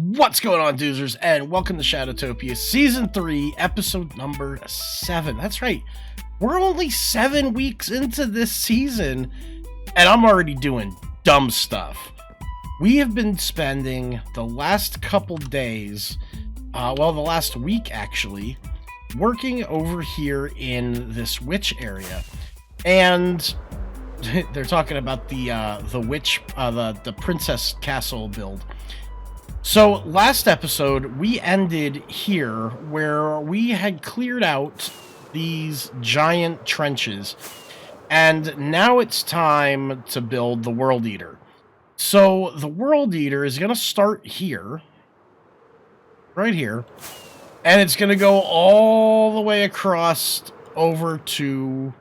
What's going on, doozers, and welcome to Shadowtopia Season 3, Episode number 7. That's right, we're only 7 weeks into this season, and I'm already doing dumb stuff. We have been spending the last couple days, the last week actually, working over here in this witch area, and they're talking about the witch, the princess castle build. So last episode, we ended here where we had cleared out these giant trenches, and now it's time to build the World Eater. So the World Eater is going to start here, right here, and it's going to go all the way across over to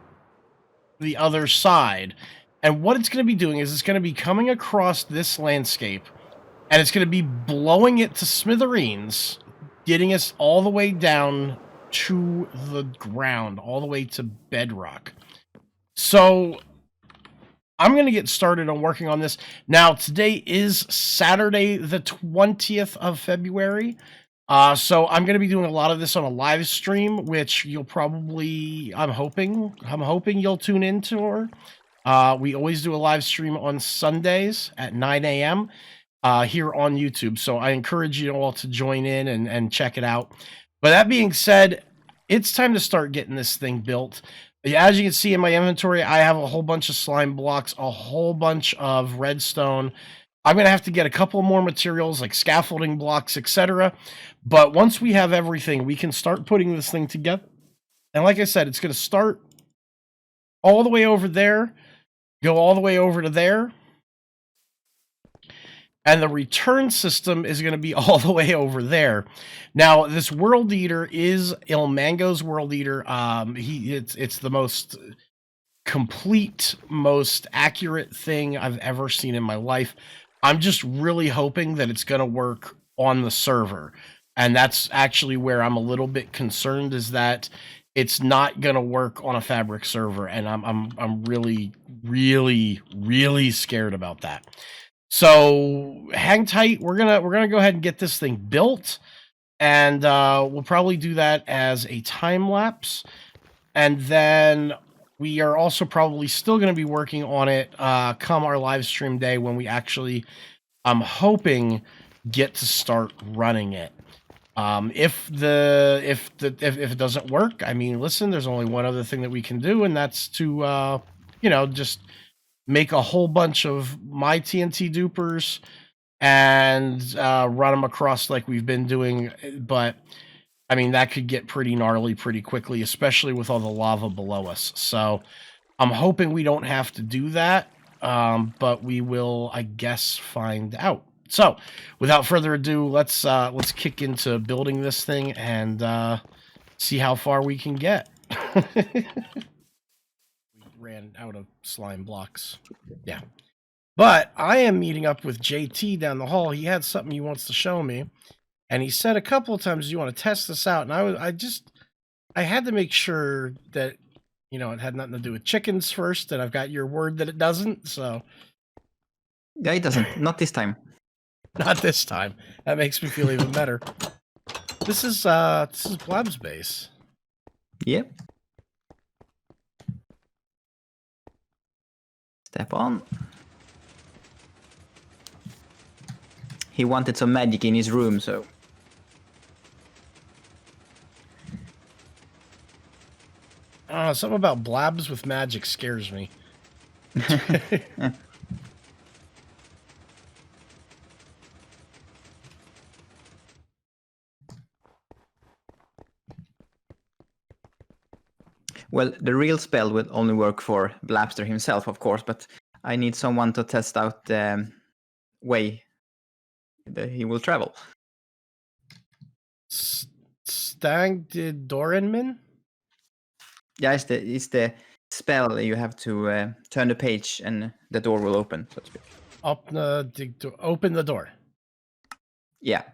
the other side. And what it's going to be doing is it's going to be coming across this landscape, and it's going to be blowing it to smithereens, getting us all the way down to the ground, all the way to bedrock. So I'm going to get started on working on this. Now, today is Saturday, the 20th of February. So I'm going to be doing a lot of this on a live stream, which you'll probably, I'm hoping you'll tune into. We always do a live stream on Sundays at 9 a.m. Here on YouTube. So I encourage you all to join in and check it out. But that being said, it's time to start getting this thing built. As you can see in my inventory, I have a whole bunch of slime blocks, a whole bunch of redstone. I'm going to have to get a couple more materials like scaffolding blocks, etc. But once we have everything, we can start putting this thing together. And like I said, it's going to start all the way over there, go all the way over to there. And the return system is going to be all the way over there. Now, this World Eater is Ilmango's World Eater. It's the most complete, most accurate thing I've ever seen in my life. I'm just really hoping that it's going to work on the server. And that's actually where I'm a little bit concerned, is that it's not going to work on a Fabric server. And I'm really, really, really scared about that. So hang tight. We're gonna go ahead and get this thing built, and we'll probably do that as a time lapse, and then we are also probably still going to be working on it come our live stream day, when we actually, I'm hoping, get to start running it. If it doesn't work, I mean, listen, there's only one other thing that we can do, and that's to just make a whole bunch of my TNT dupers and run them across like we've been doing. But I mean, that could get pretty gnarly pretty quickly, especially with all the lava below us. So I'm hoping we don't have to do that, but we will, I guess, find out. So without further ado, let's kick into building this thing and see how far we can get. Ran out of slime blocks. Yeah. But I am meeting up with JT down the hall. He had something he wants to show me. And he said a couple of times, you want to test this out? And I had to make sure that, it had nothing to do with chickens first, and I've got your word that it doesn't, so. Yeah, it doesn't. Not this time. Not this time. That makes me feel even better. This is Blab's base. Yep. Step on. He wanted some magic in his room, so. Something about Blabs with magic scares me. Well, the real spell will only work for Blabster himself, of course, but I need someone to test out the way that he will travel. Stang did Doranmin? Yeah, it's the spell. You have to turn the page and the door will open, so to speak. Open the door. Yeah.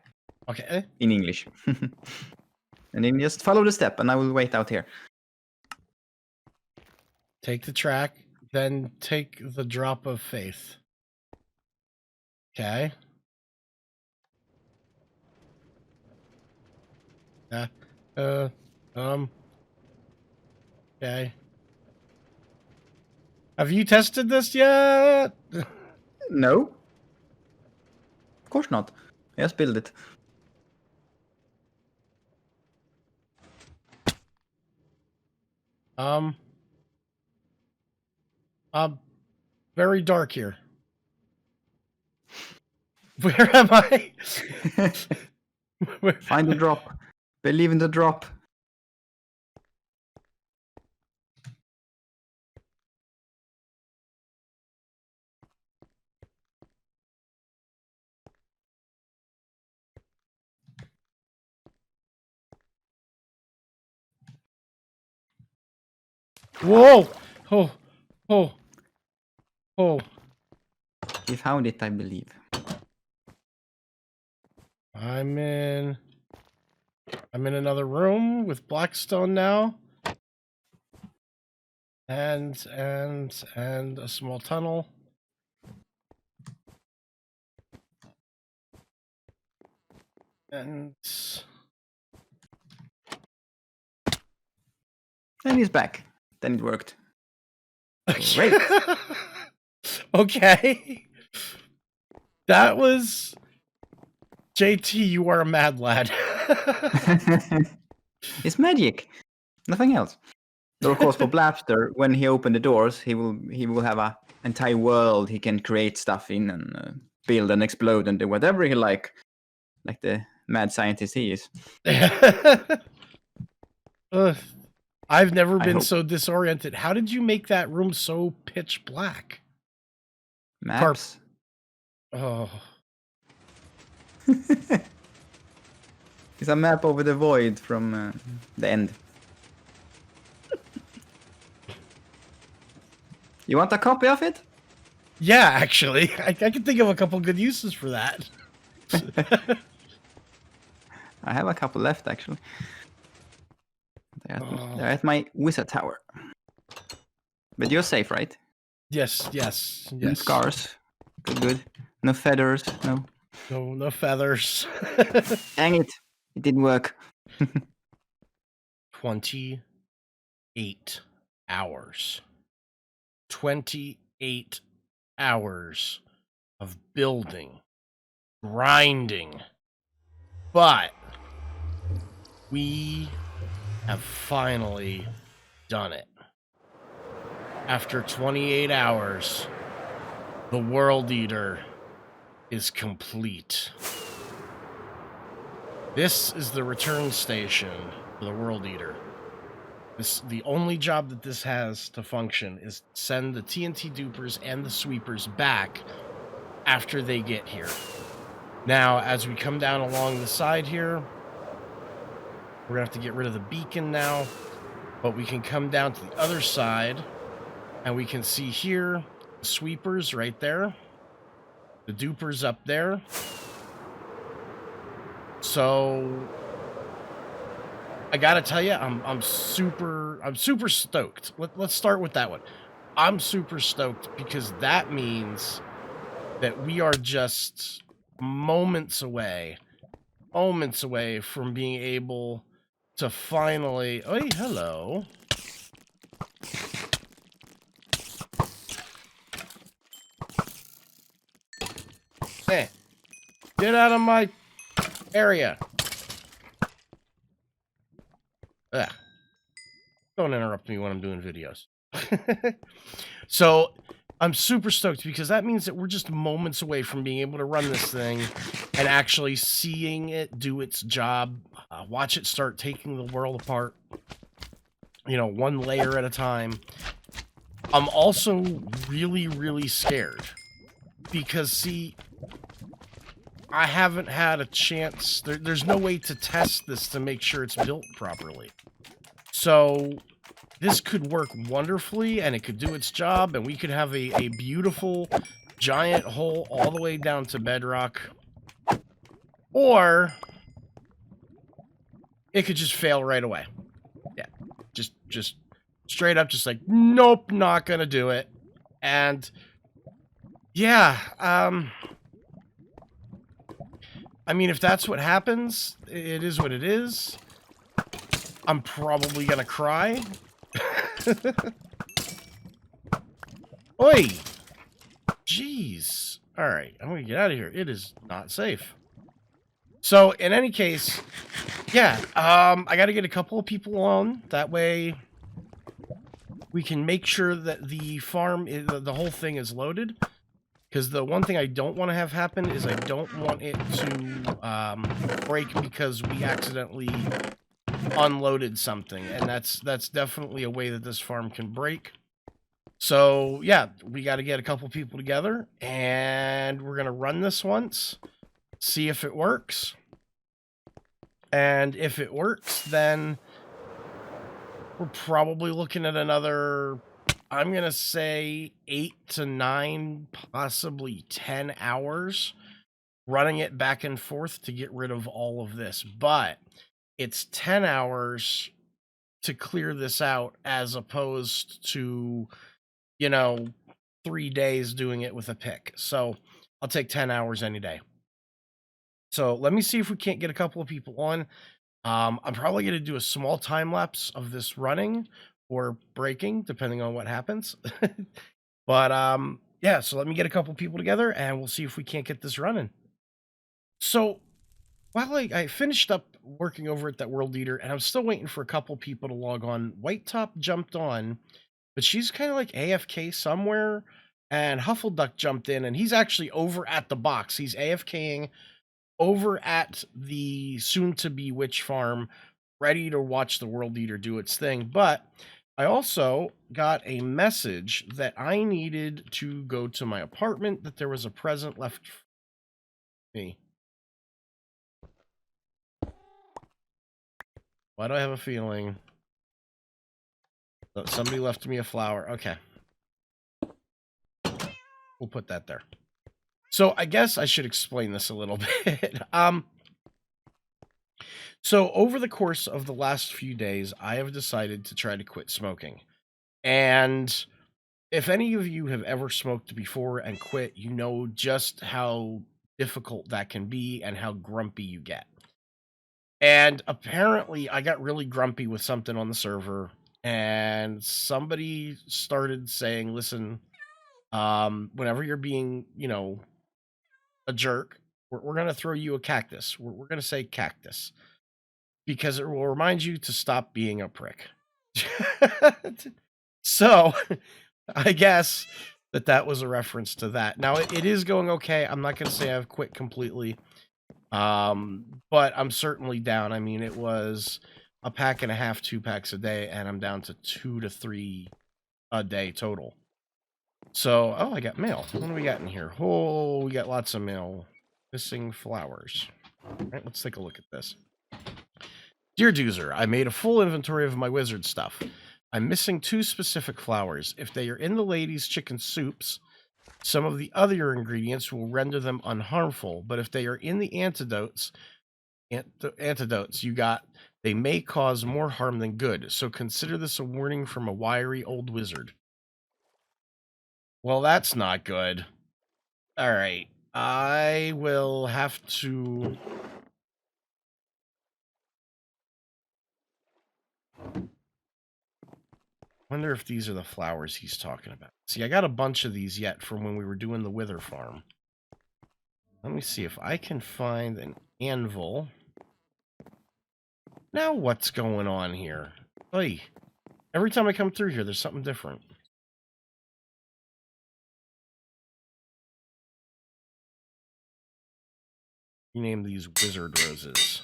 Okay. In English. And then just follow the step, and I will wait out here. Take the track, then take the drop of faith. Okay. Uh, okay. Have you tested this yet? No. Of course not. I just build it. Um, very dark here. Where am I? Where? Find the drop. Believe in the drop. Whoa! Oh, oh, oh. He found it, I believe. I'm in another room with Blackstone now. And a small tunnel. And he's back. Then it worked. okay. Great. Okay. That was JT, you are a mad lad. It's magic. Nothing else. Though, of course, for Blapster, when he opened the doors, he will have an entire world he can create stuff in and build and explode and do whatever he like the mad scientist he is. I've never been so disoriented. How did you make that room so pitch black? Maps. Oh. It's a map over the void from the end. You want a copy of it? Yeah, actually. I can think of a couple good uses for that. I have a couple left, actually. They're at my wizard tower. But you're safe, right? Yes. No scars. Good. No feathers. No. No feathers. Dang it. It didn't work. 28 hours. 28 hours of building, grinding. But we have finally done it. After 28 hours, the World Eater is complete. This is the return station for the World Eater. The only job that this has to function is send the TNT dupers and the sweepers back after they get here. Now, as we come down along the side here, we're going to have to get rid of the beacon now, but we can come down to the other side, and we can see here the sweepers right there, the dupers up there. So I gotta tell you, I'm super stoked. Let's start with that one. I'm super stoked because that means that we are just moments away from being able to finally. Oh, hello. Hey, get out of my area. Ugh. Don't interrupt me when I'm doing videos. So I'm super stoked because that means that we're just moments away from being able to run this thing and actually seeing it do its job. Watch it start taking the world apart, you know, one layer at a time. I'm also really scared because, see, I haven't had a chance. There's no way to test this to make sure it's built properly. So this could work wonderfully, and it could do its job, and we could have a beautiful giant hole all the way down to bedrock. Or it could just fail right away. Yeah, just straight up, just like, nope, not gonna do it. And yeah, I mean, if that's what happens, it is what it is. I'm probably gonna cry. Oi! Jeez. Alright, I'm gonna get out of here. It is not safe. So, in any case, yeah, I gotta get a couple of people on. That way, we can make sure that the farm, the whole thing is loaded. Because the one thing I don't want to have happen is I don't want it to break because we accidentally unloaded something. And that's definitely a way that this farm can break. So, yeah, we got to get a couple people together. And we're going to run this once. See if it works. And if it works, then we're probably looking at another, I'm going to say 8 to 9, possibly 10 hours running it back and forth to get rid of all of this. But it's 10 hours to clear this out as opposed to, 3 days doing it with a pick. So I'll take 10 hours any day. So let me see if we can't get a couple of people on. I'm probably going to do a small time lapse of this running or breaking, depending on what happens. But yeah, so let me get a couple people together and we'll see if we can't get this running. So while I finished up working over at that World Eater and I'm still waiting for a couple people to log on, White Top jumped on, but she's kind of like AFK somewhere, and Huffleduck jumped in and he's actually over at the box. He's AFKing over at the soon-to-be witch farm, ready to watch the World Eater do its thing. But I also got a message that I needed to go to my apartment, that there was a present left for me. Why do I have a feeling that somebody left me a flower? Okay. We'll put that there. So I guess I should explain this a little bit. So over the course of the last few days, I have decided to try to quit smoking. And if any of you have ever smoked before and quit, you know just how difficult that can be and how grumpy you get. And apparently I got really grumpy with something on the server, and somebody started saying, listen, whenever you're being, a jerk, we're going to throw you a cactus. We're going to say cactus because it will remind you to stop being a prick. So I guess that was a reference to that. Now it is going okay. I'm not going to say I've quit completely. But I'm certainly down. I mean, it was a pack and a half, 2 packs a day, and I'm down to 2 to 3 a day total. So, oh, I got mail. What do we got in here? Oh, we got lots of mail. Missing flowers. All right, let's take a look at this. Dear Doozer, I made a full inventory of my wizard stuff. I'm missing 2 specific flowers. If they are in the ladies' chicken soups, some of the other ingredients will render them unharmful, but if they are in the antidotes you got, they may cause more harm than good. So consider this a warning from a wiry old wizard. Well, that's not good. All right. I will have to... wonder if these are the flowers he's talking about. See, I got a bunch of these yet from when we were doing the Wither farm. Let me see if I can find an anvil. Now what's going on here? Oy. Every time I come through here, there's something different. Rename these wizard roses.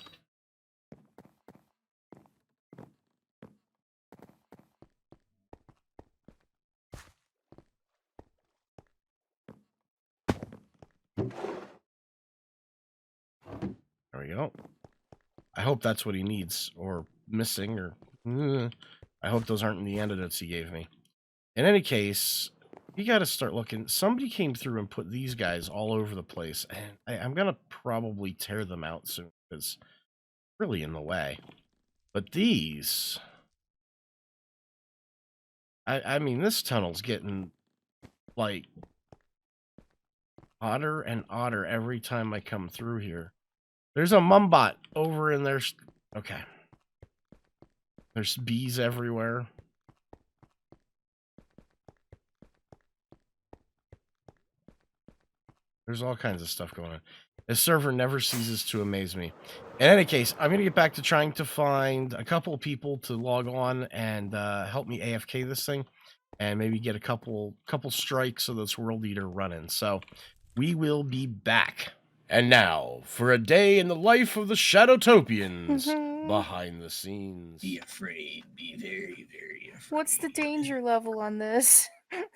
There we go. I hope that's what he needs, or missing, or... I hope those aren't in the antidotes he gave me. In any case, you got to start looking. Somebody came through and put these guys all over the place, and I'm going to probably tear them out soon, because really in the way. But these... I mean, this tunnel's getting, like, odder and odder every time I come through here. There's a mumbot over in there. Okay. There's bees everywhere. There's all kinds of stuff going on. This server never ceases to amaze me. In any case, I'm going to get back to trying to find a couple of people to log on and help me AFK this thing, and maybe get a couple strikes of this World Eater running. So we will be back. And now, for a day in the life of the Shadowtopians, behind the scenes. Be afraid. Be very, very afraid. What's the danger level on this?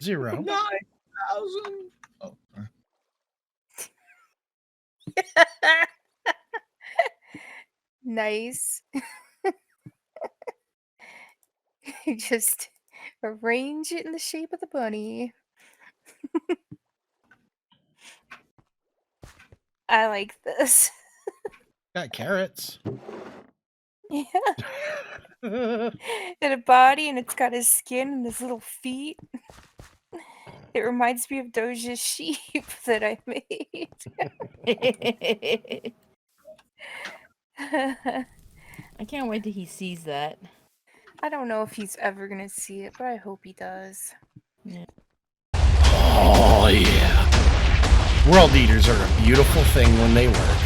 0. 9,000. Oh. Nice. You just arrange it in the shape of the bunny. I like this. Got carrots. Yeah. And a body, and it's got his skin and his little feet. It reminds me of Doja's sheep that I made. I can't wait till he sees that. I don't know if he's ever gonna see it, but I hope he does. Yeah. Oh, yeah. World Eaters are a beautiful thing when they work.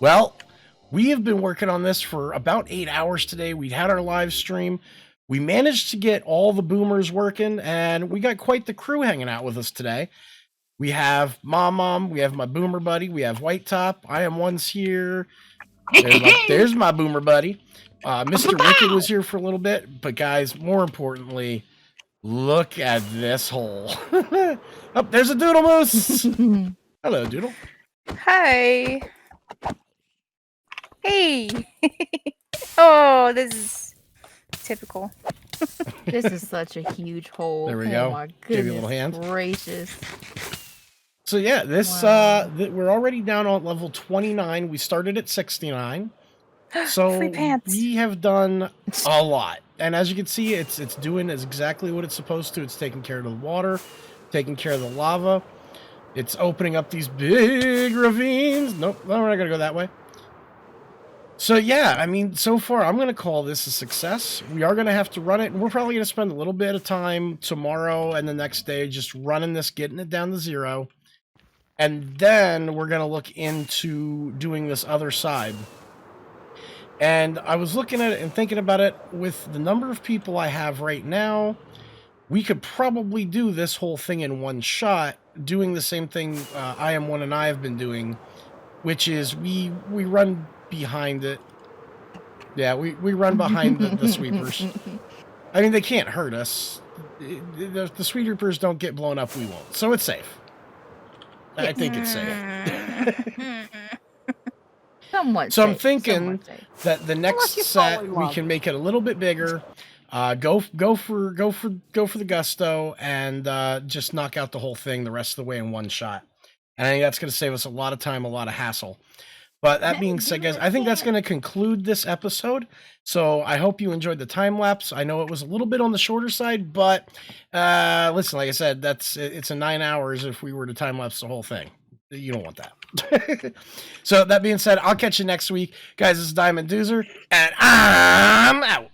Well, we have been working on this for about 8 hours today. We had our live stream. We managed to get all the boomers working, and we got quite the crew hanging out with us today. We have Mom, we have my boomer buddy, we have White Top, I am One's here. There's my boomer buddy. Mr. Wicked was here for a little bit, but guys, more importantly, look at this hole. Oh, there's a Doodle Moose. Hello, Doodle. Hi. Hey. Oh, this is typical. This is such a huge hole. There we go. Oh my Give you a goodness little hand. gracious. So yeah, this Wow. we're already down on level 29. We started at 69. So Free pants. we have done a lot. And as you can see, it's doing exactly what it's supposed to. It's taking care of the water, taking care of the lava. It's opening up these big ravines. Nope, no, we're not gonna go that way. So yeah, I mean, so far I'm gonna call this a success. We are gonna have to run it, and we're probably gonna spend a little bit of time tomorrow and the next day just running this, getting it down to 0. And then we're gonna look into doing this other side. And I was looking at it and thinking about it. With the number of people I have right now, we could probably do this whole thing in one shot, doing the same thing I Am One and I have been doing, which is we run behind it. Yeah, we run behind the sweepers. I mean, they can't hurt us. The sweepers don't get blown up, we won't. So it's safe. I think it's safe. Somewhat So I'm safe, thinking somewhat safe. that the next Unless you set, fall in we love. can make it a little bit bigger. Go for the gusto and just knock out the whole thing the rest of the way in one shot. And I think that's going to save us a lot of time, a lot of hassle. But that being said, guys, I think that's going to conclude this episode. So I hope you enjoyed the time lapse. I know it was a little bit on the shorter side, but listen, like I said, it's a 9 hours if we were to time lapse the whole thing. You don't want that. So that being said, I'll catch you next week. Guys, this is Diamond Doozer, and I'm out.